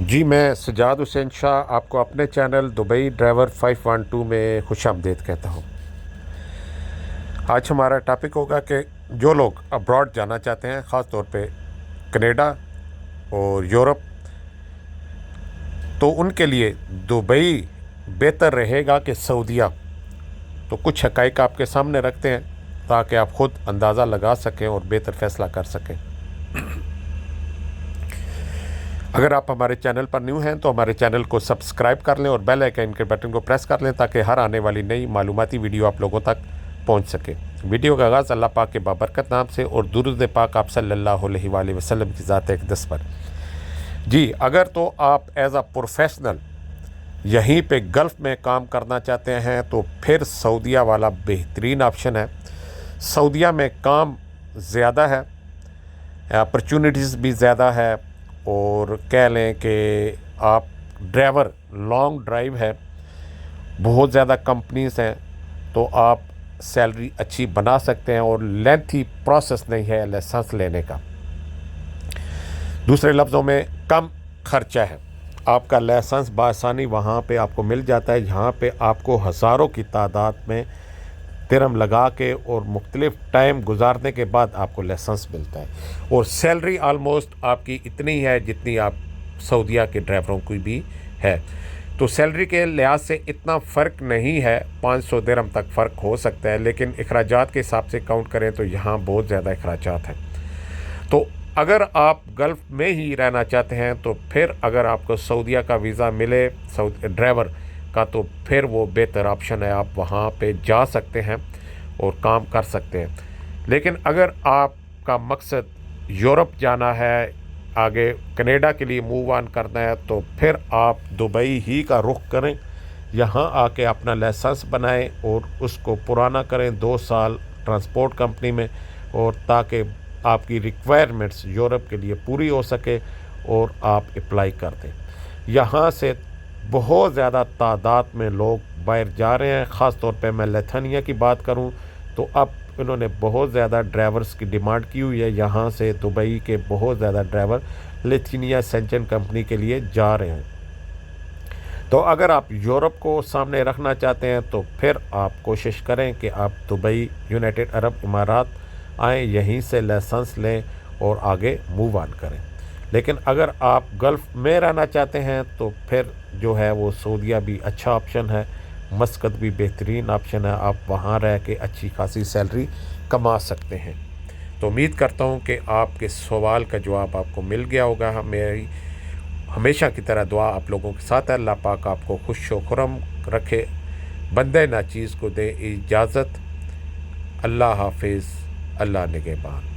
جی میں سجاد حسین شاہ آپ کو اپنے چینل دبئی ڈرائیور 512 میں خوش آمدید کہتا ہوں۔ آج ہمارا ٹاپک ہوگا کہ جو لوگ ابراڈ جانا چاہتے ہیں، خاص طور پہ کینیڈا اور یورپ، تو ان کے لیے دبئی بہتر رہے گا کہ سعودیہ۔ تو کچھ حقائق آپ کے سامنے رکھتے ہیں تاکہ آپ خود اندازہ لگا سکیں اور بہتر فیصلہ کر سکیں۔ اگر آپ ہمارے چینل پر نیو ہیں تو ہمارے چینل کو سبسکرائب کر لیں اور بیل آئیکن کے بٹن کو پریس کر لیں تاکہ ہر آنے والی نئی معلوماتی ویڈیو آپ لوگوں تک پہنچ سکے۔ ویڈیو کا آغاز اللہ پاک کے بابرکت نام سے اور درود پاک آپ صلی اللہ علیہ وآلہ وسلم کی ذات اقدس پر۔ جی اگر تو آپ ایز اے پروفیشنل یہیں پہ گلف میں کام کرنا چاہتے ہیں تو پھر سعودیہ والا بہترین آپشن ہے۔ سعودیہ میں کام زیادہ ہے، اپرچونٹیز بھی زیادہ ہے، اور کہہ لیں کہ آپ ڈرائیور لانگ ڈرائیو ہے، بہت زیادہ کمپنیز ہیں، تو آپ سیلری اچھی بنا سکتے ہیں اور لینتھی پروسیس نہیں ہے لائسنس لینے کا۔ دوسرے لفظوں میں کم خرچہ ہے، آپ کا لائسنس بآسانی وہاں پہ آپ کو مل جاتا ہے۔ یہاں پہ آپ کو ہزاروں کی تعداد میں درہم لگا کے اور مختلف ٹائم گزارنے کے بعد آپ کو لائسنس ملتا ہے، اور سیلری آلموسٹ آپ کی اتنی ہے جتنی آپ سعودیہ کے ڈرائیوروں کی بھی ہے۔ تو سیلری کے لحاظ سے اتنا فرق نہیں ہے، 500 درہم تک فرق ہو سکتا ہے، لیکن اخراجات کے حساب سے کاؤنٹ کریں تو یہاں بہت زیادہ اخراجات ہیں۔ تو اگر آپ گلف میں ہی رہنا چاہتے ہیں تو پھر اگر آپ کو سعودیہ کا ویزا ملے ڈرائیور کا تو پھر وہ بہتر آپشن ہے، آپ وہاں پہ جا سکتے ہیں اور کام کر سکتے ہیں۔ لیکن اگر آپ کا مقصد یورپ جانا ہے، آگے کینیڈا کے لیے موو آن کرنا ہے، تو پھر آپ دبئی ہی کا رخ کریں، یہاں آ کے اپنا لائسنس بنائیں اور اس کو پرانا کریں 2 سال ٹرانسپورٹ کمپنی میں، اور تاکہ آپ کی ریکوائرمنٹس یورپ کے لیے پوری ہو سکے اور آپ اپلائی کر دیں۔ یہاں سے بہت زیادہ تعداد میں لوگ باہر جا رہے ہیں، خاص طور پہ میں لیتھینیا کی بات کروں تو اب انہوں نے بہت زیادہ ڈرائیورز کی ڈیمانڈ کی ہوئی ہے۔ یہاں سے دبئی کے بہت زیادہ ڈرائیور لیتھینیا سینچن کمپنی کے لیے جا رہے ہیں۔ تو اگر آپ یورپ کو سامنے رکھنا چاہتے ہیں تو پھر آپ کوشش کریں کہ آپ دبئی یونائٹڈ عرب امارات آئیں، یہیں سے لائسنس لیں اور آگے موو آن کریں۔ لیکن اگر آپ گلف میں رہنا چاہتے ہیں تو پھر جو ہے وہ سعودیہ بھی اچھا آپشن ہے، مسقط بھی بہترین آپشن ہے، آپ وہاں رہ کے اچھی خاصی سیلری کما سکتے ہیں۔ تو امید کرتا ہوں کہ آپ کے سوال کا جواب آپ کو مل گیا ہوگا۔ میری ہمیشہ کی طرح دعا آپ لوگوں کے ساتھ ہے، اللہ پاک آپ کو خوش و خرم رکھے، بندے ناچیز کو دے اجازت۔ اللہ حافظ، اللہ نگہبان۔